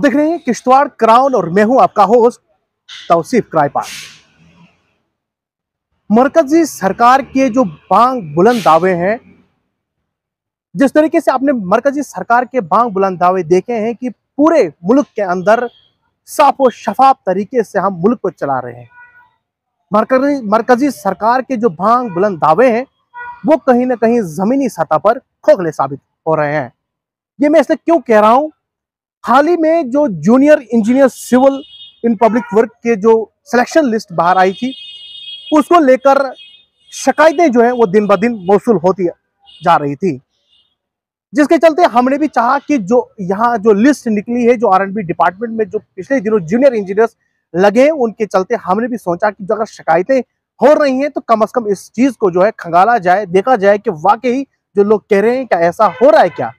देख रहे हैं किश्तवाड़ क्राउन और मैं हूं आपका होस्ट तौसीफ क्राइपार। मरकजी सरकार के जो बांग बुलंद दावे हैं, जिस तरीके से आपने मरकजी सरकार के बांग बुलंद दावे देखे हैं कि पूरे मुल्क के अंदर साफ और शफाफ तरीके से हम मुल्क को चला रहे हैं। मरकजी सरकार के जो बांग बुलंद दावे हैं वो कहीं ना कहीं जमीनी सतह पर खोखले साबित हो रहे हैं। ये मैं इसलिए क्यों कह रहा हूं, हाल ही में जो junior engineer civil in public work के जो सिलेक्शन लिस्ट बाहर आई थी, उसको लेकर शिकायतें जो है वो दिन ब दिन मौसूल होती जा रही थी, जिसके चलते हमने भी चाहा कि जो यहाँ जो लिस्ट निकली है, जो R&B डिपार्टमेंट में जो पिछले दिनों जूनियर इंजीनियर्स लगे हैं, उनके चलते हमने भी सोचा कि जो अगर शिकायतें हो रही हैं तो कम से कम इस चीज को जो है खंगाला जाए, देखा जाए कि वाकई जो लोग कह रहे हैं क्या ऐसा हो रहा है क्या।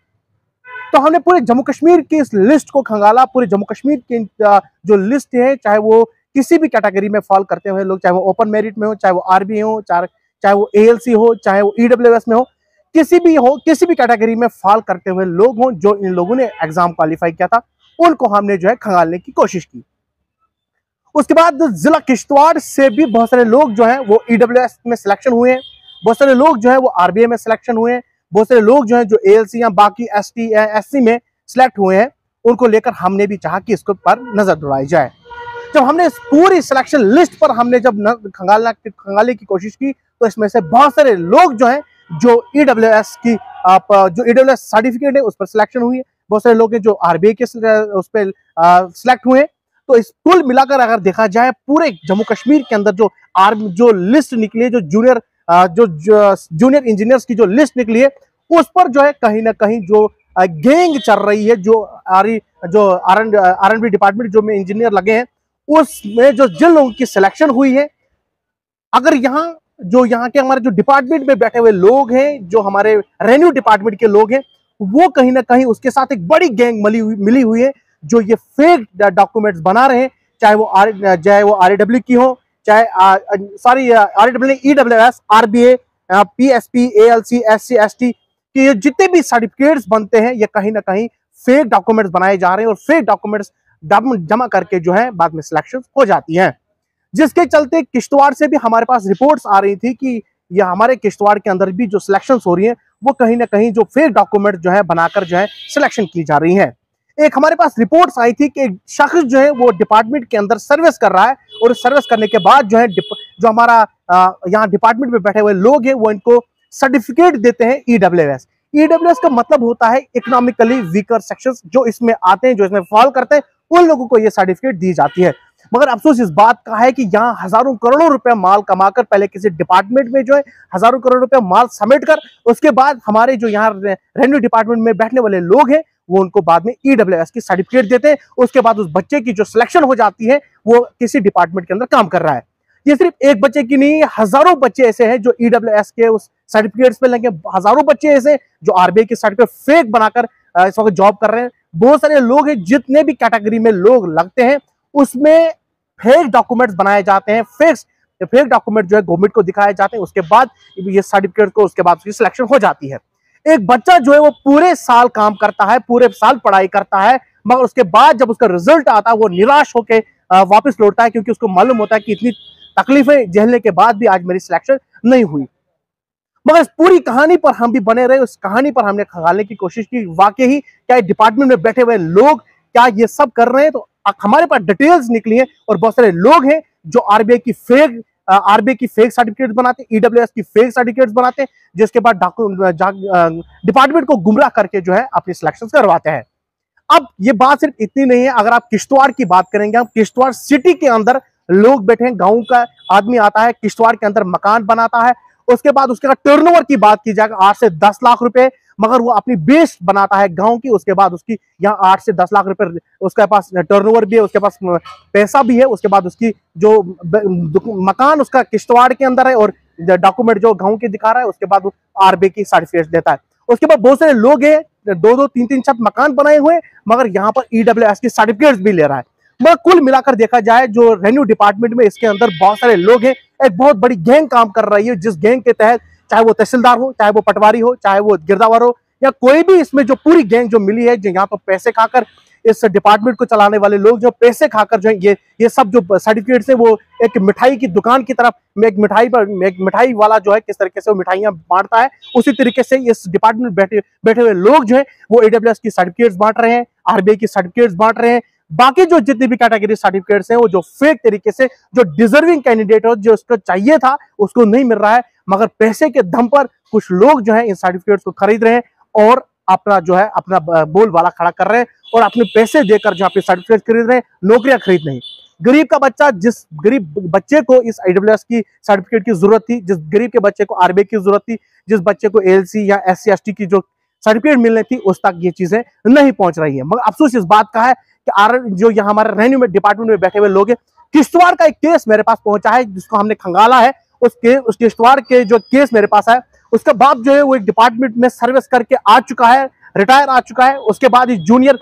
तो हमने पूरे जम्मू कश्मीर की इस लिस्ट को खंगाला। पूरे जम्मू कश्मीर की जो लिस्ट है, चाहे वो किसी भी कैटेगरी में फॉल करते हुए लोग, चाहे वो ओपन मेरिट में हो, चाहे वो RB हो, चाहे वो ALC हो, चाहे वो EWS में हो, किसी भी कैटेगरी में फॉल करते हुए लोग हों जो इन लोगों ने एग्जाम क्वालिफाई किया था, उनको हमने जो है खंगालने की कोशिश की। उसके बाद जिला किश्तवाड़ से भी बहुत सारे लोग जो हैं वो EWS में सिलेक्शन हुए हैं, बहुत सारे लोग जो है वो RBA में सिलेक्शन हुए हैं, बहुत सारे लोग जो हैं जो ALC या बाकी ST या SC में सिलेक्ट हुए हैं। उनको लेकर हमने भी चाहा कि इसको पर नजर दौड़ाई जाए। जब हमने इस पूरी सिलेक्शन लिस्ट पर हमने जब खंगालने की कोशिश की, तो इसमें से बहुत सारे लोग जो हैं जो EWS की जो EWS सर्टिफिकेट है उस पर सिलेक्शन हुई है, बहुत सारे लोग हैं जो RBA के उस पर सिलेक्ट हुए हैं। तो इस कुल मिलाकर अगर देखा जाए पूरे जम्मू कश्मीर के अंदर जो लिस्ट निकली है, जो जूनियर इंजीनियर्स की जो लिस्ट निकली है, उस पर जो है कहीं ना कहीं जो गैंग चल रही है, जो R&B डिपार्टमेंट जो में इंजीनियर लगे हैं, उसमें जो जिन लोगों की सिलेक्शन हुई है, अगर यहाँ के हमारे जो डिपार्टमेंट में बैठे हुए लोग हैं, जो हमारे रेवेन्यू डिपार्टमेंट के लोग हैं, वो कहीं ना कहीं उसके साथ एक बड़ी गैंग मिली हुई है जो ये फेक डॉक्यूमेंट्स बना रहे हैं, चाहे वो RAW की हो, चाहे EWS, RBA, PSP, ALC, SC, ST कि ये जितने भी सर्टिफिकेट्स बनते हैं, ये कहीं ना कहीं फेक डॉक्यूमेंट्स बनाए जा रहे हैं और फेक डॉक्यूमेंट्स जमा करके जो है बाद में सिलेक्शन हो जाती हैं। जिसके चलते किश्तवाड़ से भी हमारे पास रिपोर्ट्स आ रही थी कि ये हमारे किश्तवाड़ के अंदर भी जो सिलेक्शन हो रही है वो कहीं ना कहीं जो फेक डॉक्यूमेंट जो है बनाकर जो है सिलेक्शन की जा रही है। एक हमारे पास रिपोर्ट्स आई थी कि एक शख्स जो है वो डिपार्टमेंट के अंदर सर्विस कर रहा है, और सर्विस करने के बाद जो है जो हमारा यहाँ डिपार्टमेंट में बैठे हुए लोग हैं वो इनको सर्टिफिकेट देते हैं EWS का मतलब होता है इकोनॉमिकली वीकर सेक्शंस, जो इसमें आते हैं, जो इसमें फॉल करते हैं, उन लोगों को ये सर्टिफिकेट दी जाती है। मगर अफसोस इस बात का है कि यहाँ हजारों करोड़ों रुपए माल कमाकर पहले किसी डिपार्टमेंट में जो है हजारों करोड़ रुपए माल समेट कर, उसके बाद हमारे जो यहाँ रेवेन्यू डिपार्टमेंट में बैठने वाले लोग हैं वो उनको बाद में EWS की सर्टिफिकेट देते हैं। उसके बाद उस बच्चे की जो सिलेक्शन हो जाती है वो किसी डिपार्टमेंट के अंदर काम कर रहा है। ये सिर्फ एक बच्चे की नहीं, हजारों बच्चे ऐसे हैं जो EWS के उस सर्टिफिकेट्स पे लगे, हजारों बच्चे ऐसे जो RBA के सर्टिफिकेट फेक बनाकर इस वक्त जॉब कर रहे हैं। बहुत सारे लोग हैं, जितने भी कैटेगरी में लोग लगते हैं उसमें फेक डॉक्यूमेंट्स बनाए जाते हैं, फेक डॉक्यूमेंट जो है गवर्नमेंट को दिखाए जाते हैं, उसके बाद ये सर्टिफिकेट को उसके बाद उसकी सिलेक्शन हो जाती है। एक बच्चा जो है वो पूरे साल काम करता है, पूरे साल पढ़ाई करता है, मगर उसके बाद जब उसका रिजल्ट आता है वो निराश होकर वापस लौटता है, क्योंकि उसको मालूम होता है कि इतनी तकलीफें झेलने के बाद भी आज मेरी सिलेक्शन नहीं हुई। मगर इस पूरी कहानी पर हम भी बने रहे, उस कहानी पर हमने खंगालने की कोशिश की वाकई ही क्या डिपार्टमेंट में बैठे हुए लोग क्या ये सब कर रहे हैं। तो हमारे पास डिटेल्स निकली है और बहुत सारे लोग हैं जो RBA की फेक सर्टिफिकेट बनाते हैं, EWS की फेक सर्टिफिकेट्स बनाते हैं, जिसके बाद डिपार्टमेंट को गुमराह करके जो है अपनी सिलेक्शन करवाते हैं। अब ये बात सिर्फ इतनी नहीं है, अगर आप किश्तवाड़ की बात करेंगे, हम किश्तवाड़ सिटी के अंदर लोग बैठे हैं, गांव का आदमी आता है, किश्तवाड़ के अंदर मकान बनाता है, उसके बाद उसके टर्नओवर की बात की जाए 8 से 10 लाख रुपए, मगर वो अपनी बेस बनाता है गांव की, उसके बाद उसकी यहाँ 8 से 10 लाख रुपए उसके पास टर्नओवर भी है, उसके पास पैसा भी है, उसके बाद उसकी जो मकान उसका किश्तवाड़ के अंदर है और डॉक्यूमेंट जो गांव के दिखा रहा है, उसके बाद वो RBA की सर्टिफिकेट देता है। उसके बाद बहुत सारे लोग हैं 2-2, 3-3 छत मकान बनाए हुए, मगर यहाँ पर EWS की सर्टिफिकेट भी ले रहा है। मगर कुल मिलाकर देखा जाए जो रेवेन्यू डिपार्टमेंट में इसके अंदर बहुत सारे लोग हैं, एक बहुत बड़ी गैंग काम कर रही है, जिस गैंग के तहत चाहे वो तहसीलदार हो, चाहे वो पटवारी हो, चाहे वो गिरदावर हो, या कोई भी इसमें जो पूरी गैंग जो मिली है, जो यहाँ पर पैसे खाकर इस डिपार्टमेंट को चलाने वाले लोग जो पैसे खाकर जो है ये सब जो सर्टिफिकेट्स है वो एक मिठाई की दुकान की तरफ में एक मिठाई वाला जो है किस तरीके से वो मिठाइयां बांटता है, उसी तरीके से इस डिपार्टमेंट बैठे हुए लोग जो है वो AWS की सर्टिफिकेट्स बांट रहे हैं, RBI की सर्टिफिकेट्स बांट रहे हैं। बाकी जो जितनी भी कैटेगरी सर्टिफिकेट्स हैं वो जो फेक तरीके से जो डिजर्विंग कैंडिडेट हो जो उसको चाहिए था उसको नहीं मिल रहा है, मगर पैसे के दम पर कुछ लोग जो है इन सर्टिफिकेट्स को खरीद रहे हैं और अपना जो है अपना बोलबाला खड़ा कर रहे हैं और अपने पैसे देकर जो अपने सर्टिफिकेट खरीद रहे हैं, नौकरियां खरीद नहीं। गरीब का बच्चा, जिस गरीब बच्चे को इस AWS की सर्टिफिकेट की जरूरत थी, जिस गरीब के बच्चे को RBI की जरूरत थी, जिस बच्चे को ALC या SC ST की जो सर्टिफिकेट मिलनी थी उस तक ये चीजें नहीं पहुंच रही है। मगर अफसोस इस बात का है कि जो यहाँ हमारे रेवेन्यू में डिपार्टमेंट में बैठे हुए लोग हैं, किश्तवाड़ का एक केस मेरे पास पहुंचा है जिसको हमने खंगाला है। उस किश्तवाड़ के जो केस मेरे पास है उसके बाद जो है वो एक डिपार्टमेंट में सर्विस करके आ चुका है, रिटायर आ चुका है। उसके बाद जूनियर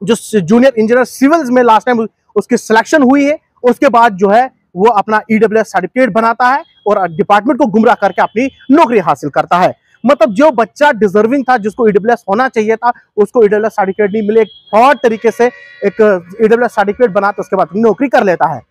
इंजीनियर सिविल्स में लास्ट टाइम उसकी सिलेक्शन हुई है। उसके बाद जो है वो अपना EWS सर्टिफिकेट बनाता है और डिपार्टमेंट को गुमराह करके अपनी नौकरी हासिल करता है। मतलब जो बच्चा डिजर्विंग था, जिसको EWS होना चाहिए था, उसको EWS सर्टिफिकेट नहीं मिले, एक फ्रॉड तरीके से एक EWS सर्टिफिकेट बनाता उसके बाद नौकरी कर लेता है।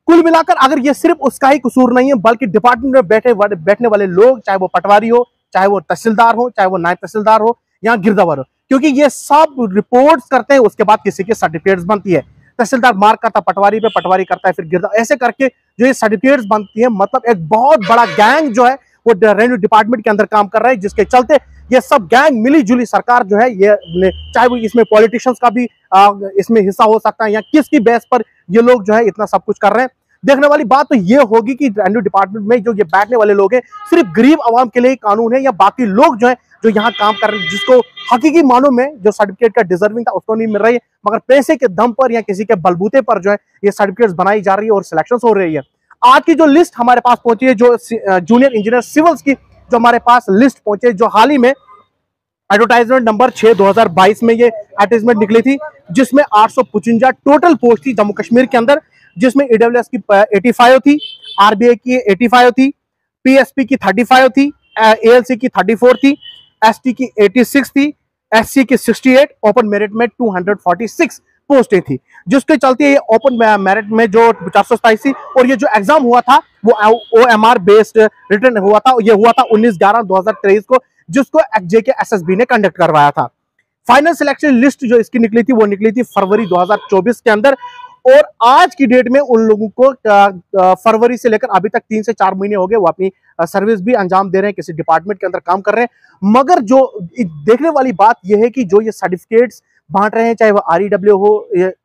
कुल मिलाकर अगर ये सिर्फ उसका ही कसूर नहीं है बल्कि डिपार्टमेंट में बैठने वाले लोग, चाहे वो पटवारी हो, चाहे वो तहसीलदार हो, चाहे वो नायब तहसीलदार हो या गिरदावर हो, क्योंकि ये सब रिपोर्ट्स करते हैं उसके बाद किसी के सर्टिफिकेट्स बनती है। तहसीलदार मार्क करता पटवारी पे, पटवारी करता है फिर गिरदावर, ऐसे करके जो ये सर्टिफिकेट्स बनती है, मतलब एक बहुत बड़ा गैंग जो है वो रेवेन्यू डिपार्टमेंट के अंदर काम कर रहा है, जिसके चलते ये सब गैंग मिली जुली सरकार जो है ये चाहे वो इसमें पॉलिटिशियंस का भी इसमें हिस्सा हो सकता है या किसकी बेस पर ये लोग जो है इतना सब कुछ कर रहे हैं। देखने वाली बात तो ये होगी कि रेवेन्यू डिपार्टमेंट में जो ये बैठने वाले लोग हैं सिर्फ गरीब आवाम के लिए कानून है या बाकी लोग जो है जो यहाँ काम कर रहे हैं, जिसको हकीकी मानों में जो सर्टिफिकेट का डिजर्विंग था उसको नहीं मिल रही है, मगर पैसे के दम पर या किसी के बलबूते पर जो है ये सर्टिफिकेट्स बनाई जा रही है और सिलेक्शन हो रही है। आज की जो लिस्ट हमारे पास पहुंची है, जो जूनियर इंजीनियर सिविल्स की जो हमारे पास लिस्ट पहुंची है, जो हाल ही में एडवर्टाइजमेंट नंबर 6 2022 में ये एडवर्टाइजमेंट निकली थी, जिसमें 855 टोटल पोस्ट थी जम्मू कश्मीर के अंदर, जिसमें EWS की 85 थी, RBI की 85 थी, PSP की 35 थी, ALC की 34 थी, ST की 86 थी, SC की 68, ओपन मेरिट में 246 पोस्टें थी, जिसके चलते ये ओपन मेरिट में जो 427 थी और ये जो एग्जाम हुआ था वो OMR बेस्ड रिटर्न हुआ था। ये हुआ था 19/11/2023 को, जिसको JK SSB ने कंडक्ट करवाया था। फाइनल सिलेक्शन लिस्ट जो इसकी निकली थी वो निकली थी फरवरी 2024 के अंदर, और आज की डेट में उन लोगों को फरवरी से लेकर अभी तक 3 से 4 महीने हो गए, वो अपनी सर्विस भी अंजाम दे रहे हैं, किसी डिपार्टमेंट के अंदर काम कर रहे हैं। मगर जो देखने वाली बात यह है कि जो ये सर्टिफिकेट्स बांट रहे हैं, चाहे वो REW हो,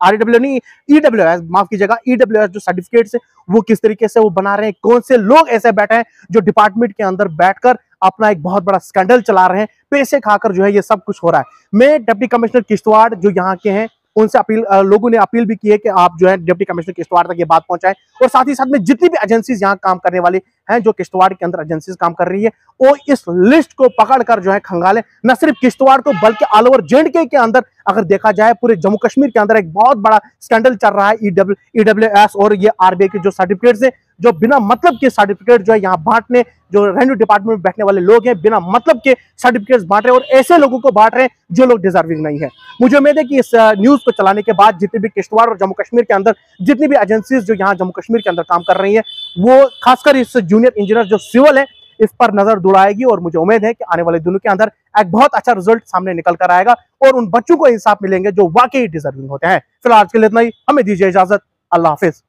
REW नहीं EWS, माफ कीजिएगा, EWS जो सर्टिफिकेट्स है वो किस तरीके से वो बना रहे हैं, कौन से लोग ऐसे बैठे हैं जो डिपार्टमेंट के अंदर बैठकर अपना एक बहुत बड़ा स्कैंडल चला रहे हैं, पैसे खाकर जो है ये सब कुछ हो रहा है। मैं डिप्टी कमिश्नर किश्तवाड़ जो यहाँ के हैं उनसे लोगों ने अपील भी की है कि आप जो है डिप्टी कमिश्नर किश्तवाड़ तक ये बात पहुंचाएं, और साथ ही साथ में जितनी भी एजेंसीज यहाँ काम करने वाली हैं, जो किश्तवाड़ के अंदर एजेंसीज काम कर रही है, वो इस लिस्ट को पकड़कर जो है खंगाले, न सिर्फ किश्तवाड़ को बल्कि ऑल ओवर J&K के अंदर अगर देखा जाए पूरे जम्मू कश्मीर के अंदर एक बहुत बड़ा स्कैंडल चल रहा है EWS और ये RBI के जो सर्टिफिकेट्स है, जो बिना मतलब के सर्टिफिकेट जो है यहाँ बांटने, जो रेवेन्यू डिपार्टमेंट में बैठने वाले लोग हैं बिना मतलब के सर्टिफिकेट्स बांट रहे हैं और ऐसे लोगों को बांट रहे हैं जो लोग डिजर्विंग नहीं है। मुझे उम्मीद है कि इस न्यूज को चलाने के बाद जितने भी किश्तवाड़ और जम्मू कश्मीर के अंदर जितनी भी एजेंसीज जो यहाँ जम्मू कश्मीर के अंदर काम कर रही है, वो खासकर इस जूनियर इंजीनियर जो सिविल है इस पर नजर दौड़ाएगी, और मुझे उम्मीद है कि आने वाले दिनों के अंदर एक बहुत अच्छा रिजल्ट सामने निकल कर आएगा और उन बच्चों को इंसाफ मिलेंगे जो वाकई डिजर्विंग होते हैं। फिलहाल आज के लिए इतना ही, हमें दीजिए इजाजत, अल्लाह हाफिज।